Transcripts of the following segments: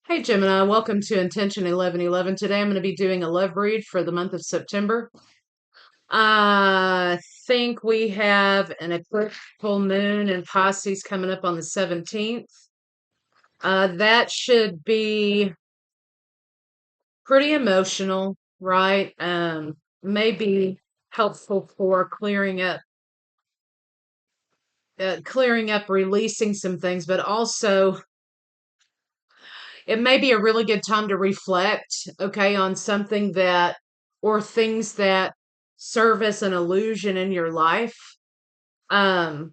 Hey Gemini, welcome to Intention 1111. Today I'm going to be doing a love read for the month of September. I think we have an eclipse full moon in Pisces coming up on the 17th. That should be pretty emotional, right? Maybe helpful for clearing up, releasing some things, but also it may be a really good time to reflect, okay, on something that or things that serve as an illusion in your life. Um,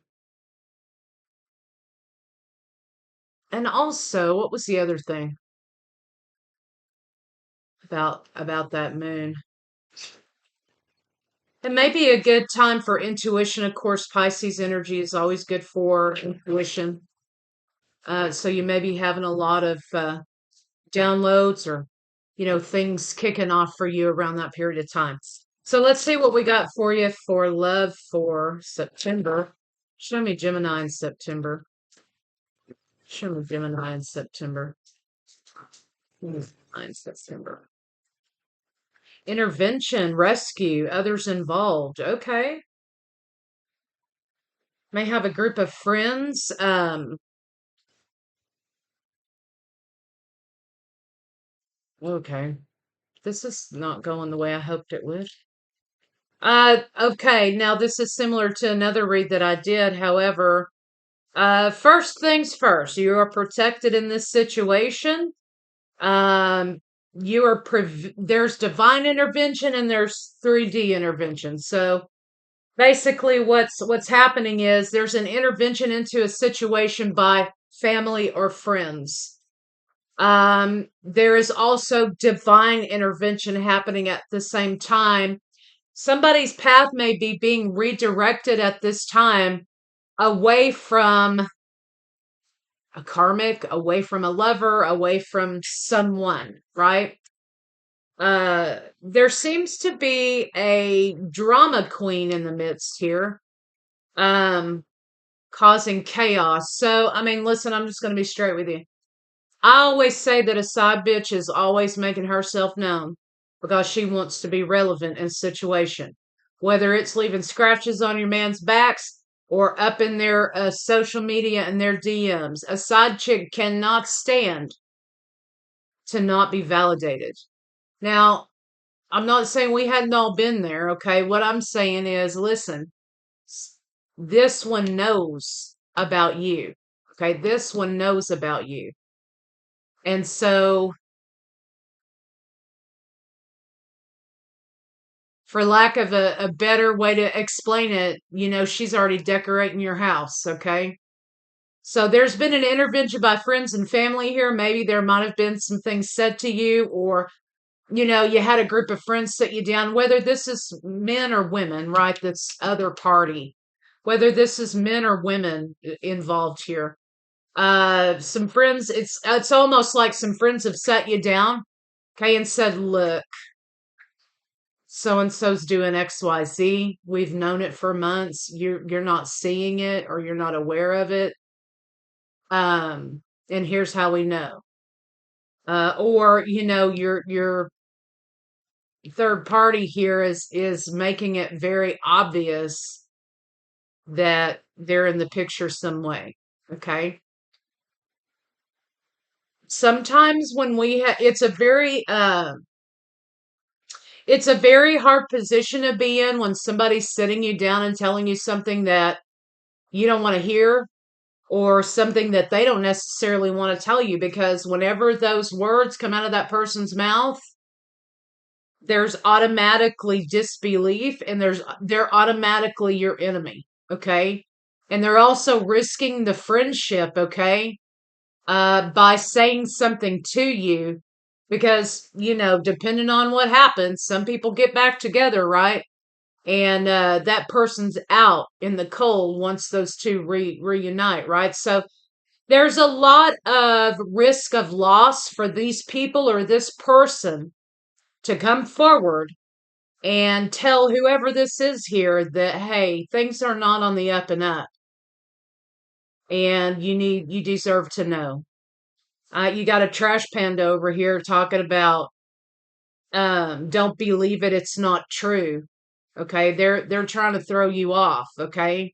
and also, what was the other thing about that moon? It may be a good time for intuition. Of course, Pisces energy is always good for intuition. So you may be having a lot of downloads or things kicking off for you around that period of time. So let's see what we got for you for love for September. Show me Gemini in September. Show me Gemini in September. Gemini in September. Intervention, rescue, others involved. Okay. May have a group of friends. Okay. This is not going the way I hoped it would. Okay. Now this is similar to another read that I did. However, first things first, you are protected in this situation. Um, there's divine intervention and there's 3D intervention. So basically what's happening is there's an intervention into a situation by family or friends. There is also divine intervention happening at the same time. Somebody's path may be being redirected at this time away from a karmic, away from a lover, away from someone, right? There seems to be a drama queen in the midst here, um, causing chaos. So, I mean, listen, I'm just going to be straight with you. I always say that a side bitch is always making herself known because she wants to be relevant in a situation, whether it's leaving scratches on your man's backs or up in their social media and their DMs. A side chick cannot stand to not be validated. Now, I'm not saying we hadn't all been there, okay? What I'm saying is, listen, this one knows about you, okay? This one knows about you. And so, for lack of a better way to explain it, she's already decorating your house, okay? So there's been an intervention by friends and family here. Maybe there might have been some things said to you, or you had a group of friends sit you down, whether this is men or women, right? This other party, whether this is men or women involved here. Some friends, it's almost like some friends have sat you down, okay, and said, look, so and so's doing XYZ. We've known it for months. You're not seeing it or you're not aware of it. And here's how we know. Or your third party here is making it very obvious that they're in the picture some way. Okay. Sometimes when it's a very hard position to be in when somebody's sitting you down and telling you something that you don't want to hear or something that they don't necessarily want to tell you, because whenever those words come out of that person's mouth, there's automatically disbelief and they're automatically your enemy, okay? And they're also risking the friendship, okay? By saying something to you because, depending on what happens, some people get back together, right? And that person's out in the cold once those two reunite, right? So there's a lot of risk of loss for these people or this person to come forward and tell whoever this is here that, hey, things are not on the up and up and you deserve to know. You got a trash panda over here talking about don't believe it, it's not true. Okay, they're trying to throw you off, okay?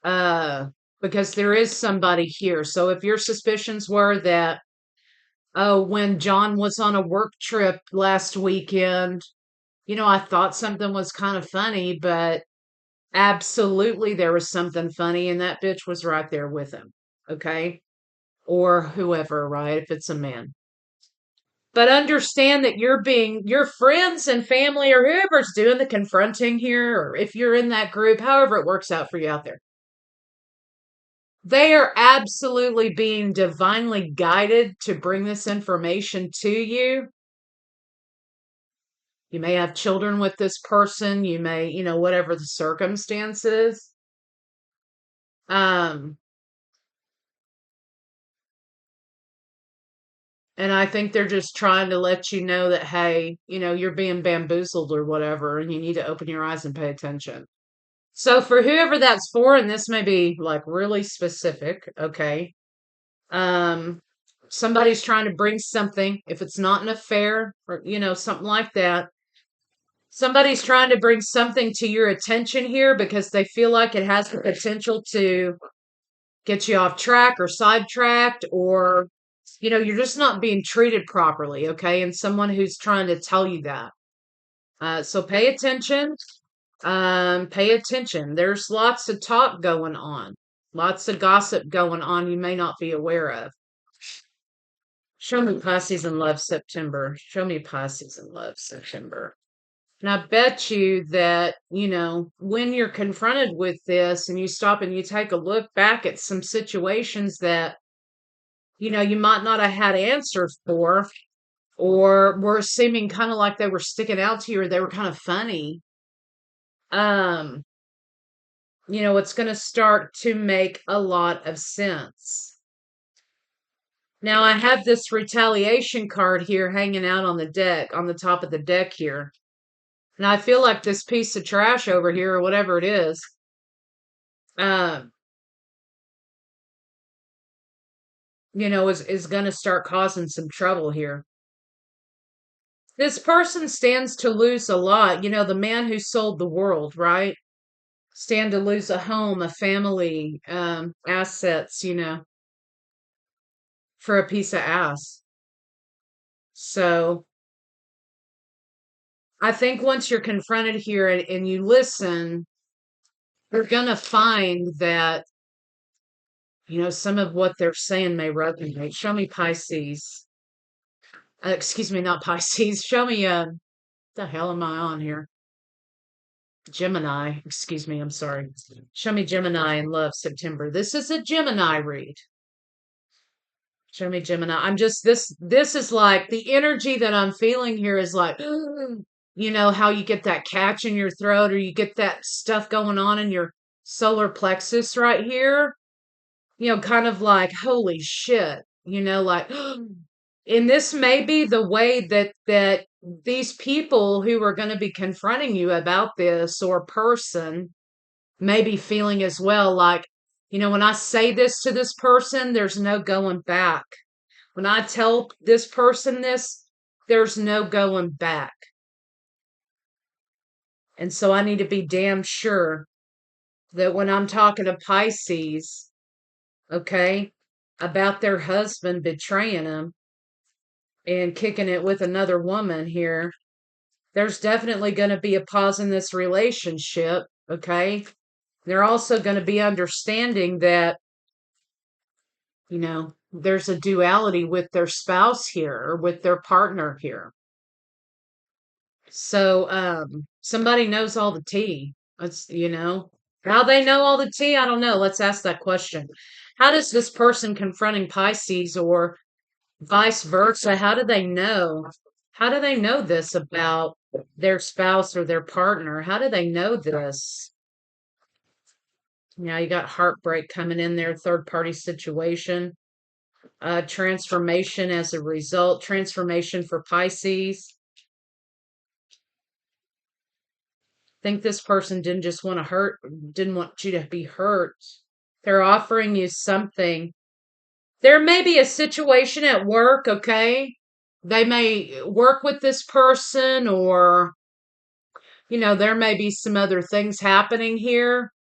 Uh because there is somebody here. So if your suspicions were that, oh, when John was on a work trip last weekend, I thought something was kind of funny, but absolutely there was something funny and that bitch was right there with him. Okay? Or whoever, right? If it's a man. But understand that your friends and family or whoever's doing the confronting here, or if you're in that group, however it works out for you out there, they are absolutely being divinely guided to bring this information to you. You may have children with this person. You may, whatever the circumstances. Um, and I think they're just trying to let you know that, hey, you're being bamboozled or whatever, and you need to open your eyes and pay attention. So for whoever that's for, and this may be like really specific, okay? Um, somebody's trying to bring something, if it's not an affair or, something like that. Somebody's trying to bring something to your attention here because they feel like it has the potential to get you off track or sidetracked, or, you're just not being treated properly, okay? And someone who's trying to tell you that. So pay attention. Pay attention. There's lots of talk going on, lots of gossip going on you may not be aware of. Show me Pisces in love September. Show me Pisces in love September. And I bet you that, when you're confronted with this and you stop and you take a look back at some situations that, you might not have had answers for, or were seeming kind of like they were sticking out to you or they were kind of funny. Um, it's going to start to make a lot of sense. Now, I have this retaliation card here hanging out on the deck, on the top of the deck here. And I feel like this piece of trash over here, or whatever it uh, is going to start causing some trouble here. This person stands to lose a lot. The man who sold the world, right? Stand to lose a home, a family, assets, for a piece of ass. So I think once you're confronted here and you listen, you're going to find that, some of what they're saying may resonate. Show me Pisces. Excuse me, not Pisces. Show me, the hell am I on here? Gemini. Excuse me, I'm sorry. Show me Gemini in love September. This is a Gemini read. Show me Gemini. This is like the energy that I'm feeling here is like, how you get that catch in your throat or you get that stuff going on in your solar plexus right here. Kind of like, holy shit, like, and this may be the way that these people who are going to be confronting you about this or person may be feeling as well. Like, when I say this to this person, there's no going back. When I tell this person this, there's no going back. And so I need to be damn sure that when I'm talking to Pisces, okay, about their husband betraying them and kicking it with another woman here, there's definitely going to be a pause in this relationship, okay? They're also going to be understanding that, there's a duality with their spouse here or with their partner here. So, somebody knows all the tea. Let's, how they know all the tea, I don't know. Let's ask that question. How does this person confronting Pisces or vice versa, how do they know? How do they know this about their spouse or their partner? How do they know this? You got heartbreak coming in there, third party situation, transformation as a result, transformation for Pisces. Think this person didn't just want to hurt, didn't want you to be hurt. They're offering you something There may be a situation at work, okay? They may work with this person, or, there may be some other things happening here.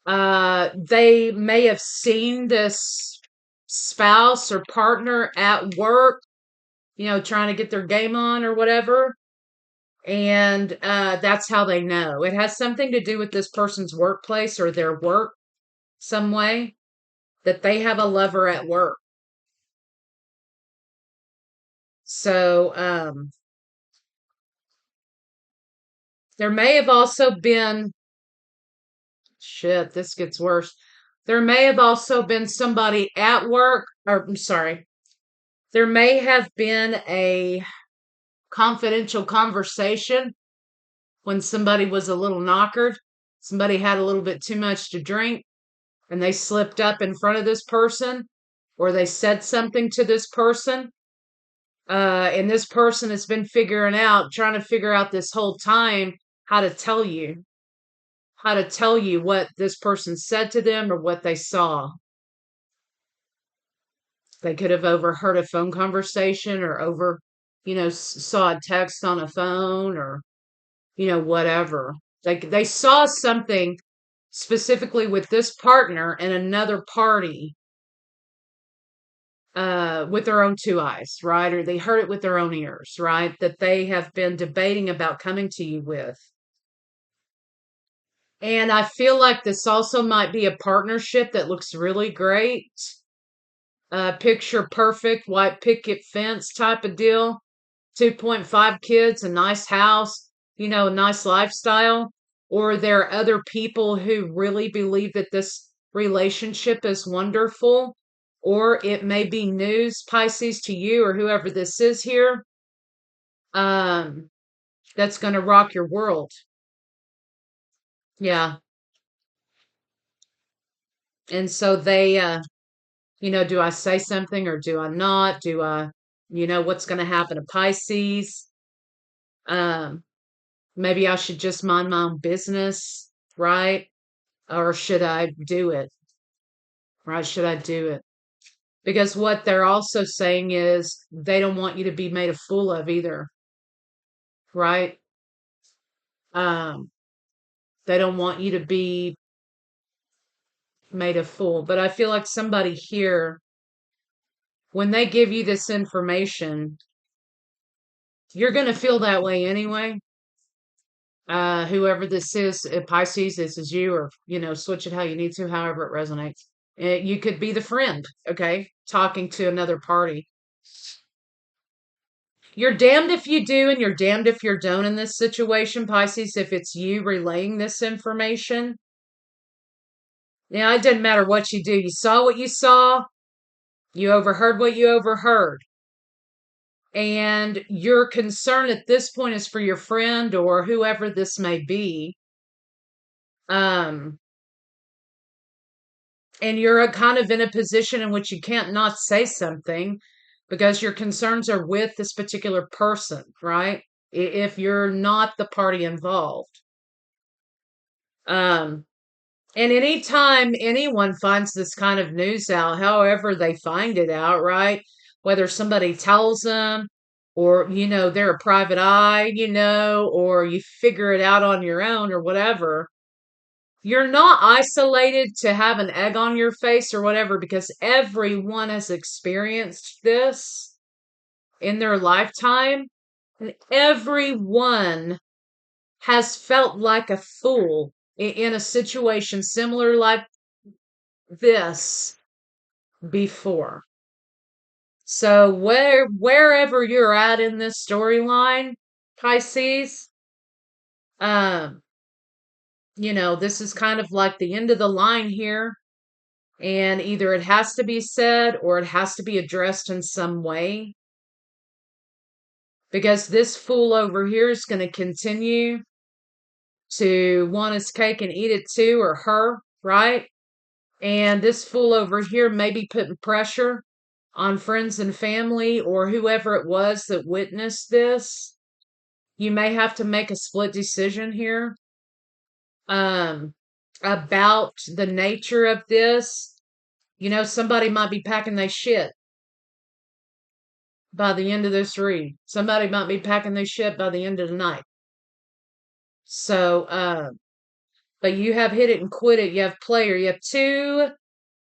They may have seen this spouse or partner at work, trying to get their game on or whatever. And that's how they know. It has something to do with this person's workplace or their work, some way, that they have a lover at work. So, there may have also been, shit, this gets worse. There may have also been somebody at work, or I'm sorry, there may have been a confidential conversation when somebody was a little knockered. Somebody had a little bit too much to drink and they slipped up in front of this person, or they said something to this person. And this person has been trying to figure out this whole time how to tell you, what this person said to them or what they saw. They could have overheard a phone conversation, or saw a text on a phone, or, whatever. Like they saw something specifically with this partner and another party, with their own two eyes, right? Or they heard it with their own ears, right? That they have been debating about coming to you with. And I feel like this also might be a partnership that looks really great. Picture perfect, white picket fence type of deal. 2.5 kids, a nice house, a nice lifestyle. Or there are other people who really believe that this relationship is wonderful. Or it may be news, Pisces, to you or whoever this is here, um, that's going to rock your world. Yeah. And so they, do I say something or do I not? Do I, what's going to happen to Pisces? Um, Maybe I should just mind my own business, right? Or should I do it? Right? Should I do it? Because what they're also saying is they don't want you to be made a fool of either, right? Um, they don't want you to be made a fool. But I feel like somebody here, when they give you this information, you're going to feel that way anyway. Whoever this is, Pisces, this is you, or, switch it how you need to, however it resonates. You could be the friend, okay, talking to another party. You're damned if you do, and you're damned if you don't in this situation, Pisces, if it's you relaying this information. Now, it doesn't matter what you do. You saw what you saw, you overheard what you overheard. And your concern at this point is for your friend or whoever this may be. Um, and you're kind of in a position in which you can't not say something because your concerns are with this particular person, right? If you're not the party involved. Um, and anytime anyone finds this kind of news out, however they find it out, right? Whether somebody tells them, or, they're a private eye, or you figure it out on your own or whatever, you're not isolated to have an egg on your face or whatever, because everyone has experienced this in their lifetime. And everyone has felt like a fool in a situation similar like this before. So wherever you're at in this storyline, Pisces, um, this is kind of like the end of the line here. And either it has to be said or it has to be addressed in some way. Because this fool over here is going to continue to want his cake and eat it too, or her, right? And this fool over here may be putting pressure on friends and family or whoever it was that witnessed this. You may have to make a split decision here, um, about the nature of this. Somebody might be packing their shit by the end of this read. Somebody might be packing their shit by the end of the night. So, but you have hit it and quit it. You have player. You have two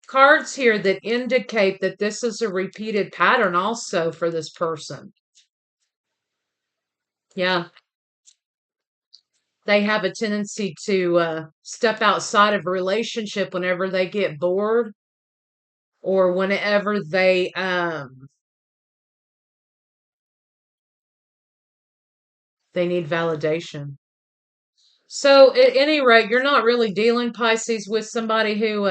cards here that indicate that this is a repeated pattern also for this person. Yeah. They have a tendency to step outside of a relationship whenever they get bored or whenever they need validation. So at any rate, you're not really dealing, Pisces, with somebody who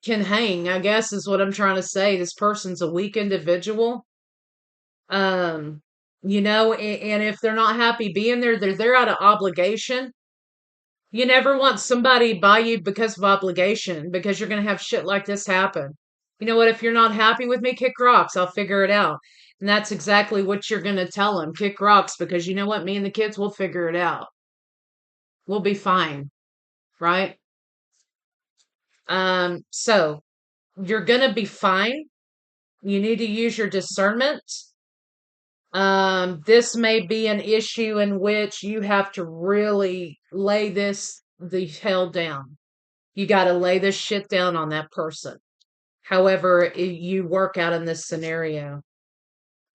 can hang, I guess is what I'm trying to say. This person's a weak individual. Um, and if they're not happy being there, they're there out of obligation. You never want somebody by you because of obligation, because you're going to have shit like this happen. You know what? If you're not happy with me, kick rocks. I'll figure it out. And that's exactly what you're going to tell them. Kick rocks, because you know what? Me and the kids will figure it out. We'll be fine, right? So you're going to be fine. You need to use your discernment. This may be an issue in which you have to really lay the hell down. You got to lay this shit down on that person. However, you work out in this scenario.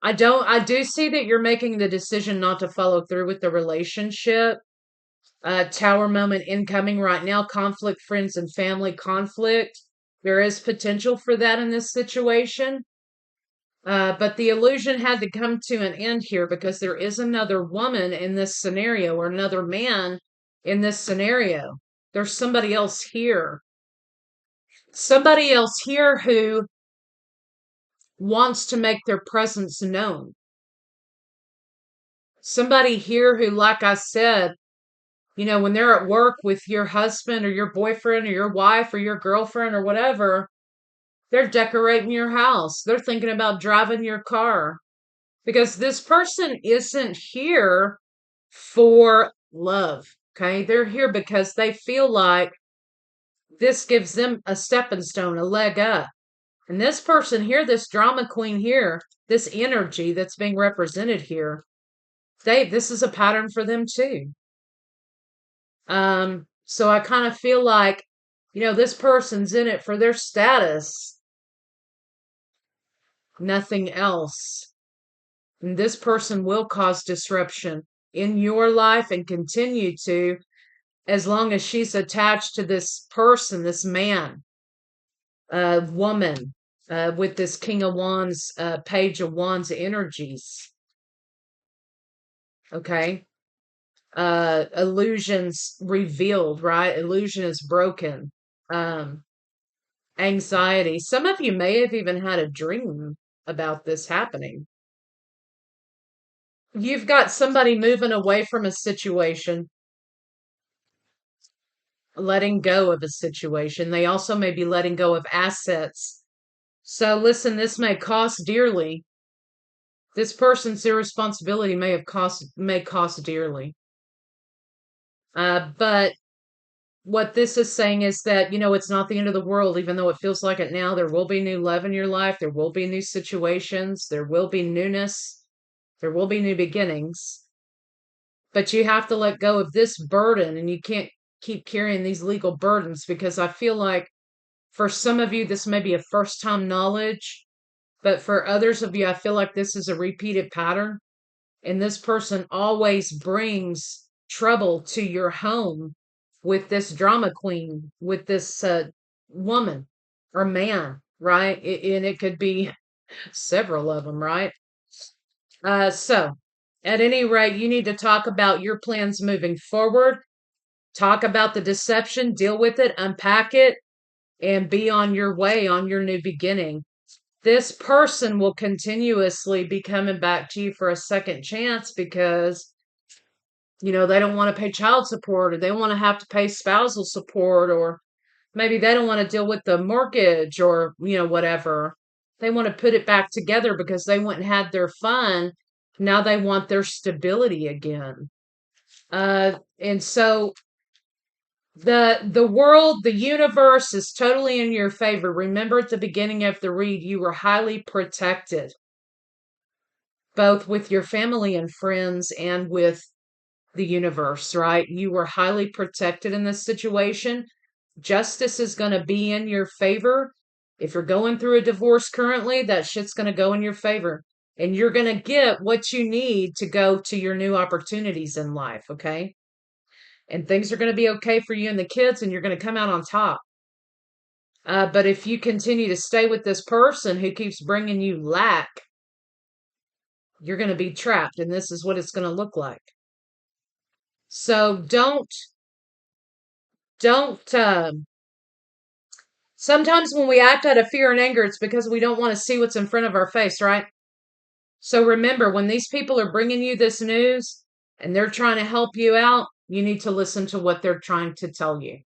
I do see that you're making the decision not to follow through with the relationship. Tower moment incoming right now. Conflict, friends and family conflict. There is potential for that in this situation. But the illusion had to come to an end here because there is another woman in this scenario or another man in this scenario. There's somebody else here. Somebody else here who wants to make their presence known. Somebody here who, like I said, when they're at work with your husband or your boyfriend or your wife or your girlfriend or whatever, they're decorating your house. They're thinking about driving your car. Because this person isn't here for love. Okay. They're here because they feel like this gives them a stepping stone, a leg up. And this person here, this drama queen here, this energy that's being represented here, this is a pattern for them too. So I kind of feel like, this person's in it for their status, nothing else. And this person will cause disruption in your life and continue to, as long as she's attached to this person, this man, woman, with this King of Wands, Page of Wands energies. Okay. Illusions revealed, right? Illusion is broken. Anxiety. Some of you may have even had a dream about this happening. You've got somebody moving away from a situation, letting go of a situation. They also may be letting go of assets. So listen, this may cost dearly. This person's irresponsibility may cost dearly. But what this is saying is that, it's not the end of the world, even though it feels like it now. There will be new love in your life. There will be new situations. There will be newness. There will be new beginnings. But you have to let go of this burden, and you can't keep carrying these legal burdens, because I feel like for some of you, this may be a first time knowledge, but for others of you, I feel like this is a repeated pattern. And this person always brings trouble to your home with this drama queen, with this woman or man, right? And it could be several of them, right? So, at any rate, you need to talk about your plans moving forward. Talk about the deception, deal with it, unpack it, and be on your way on your new beginning. This person will continuously be coming back to you for a second chance because, they don't want to pay child support, or they want to have to pay spousal support, or maybe they don't want to deal with the mortgage, or, whatever. They want to put it back together because they went and had their fun. Now they want their stability again. And so The world, the universe is totally in your favor. Remember at the beginning of the read, you were highly protected, both with your family and friends and with the universe, right? You were highly protected in this situation. Justice is going to be in your favor. If you're going through a divorce currently, that shit's going to go in your favor. And you're going to get what you need to go to your new opportunities in life, okay? And things are going to be okay for you and the kids, and you're going to come out on top. But if you continue to stay with this person who keeps bringing you lack, you're going to be trapped, and this is what it's going to look like. So don't, sometimes when we act out of fear and anger, it's because we don't want to see what's in front of our face, right? So remember, when these people are bringing you this news and they're trying to help you out, you need to listen to what they're trying to tell you.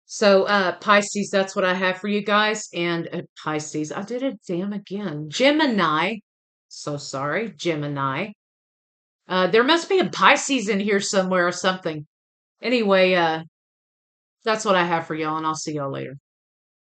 So, Pisces, that's what I have for you guys. And Pisces, I did it damn again. Gemini. So sorry, Gemini. There must be a Pisces in here somewhere or something. Anyway, that's what I have for y'all, and I'll see y'all later.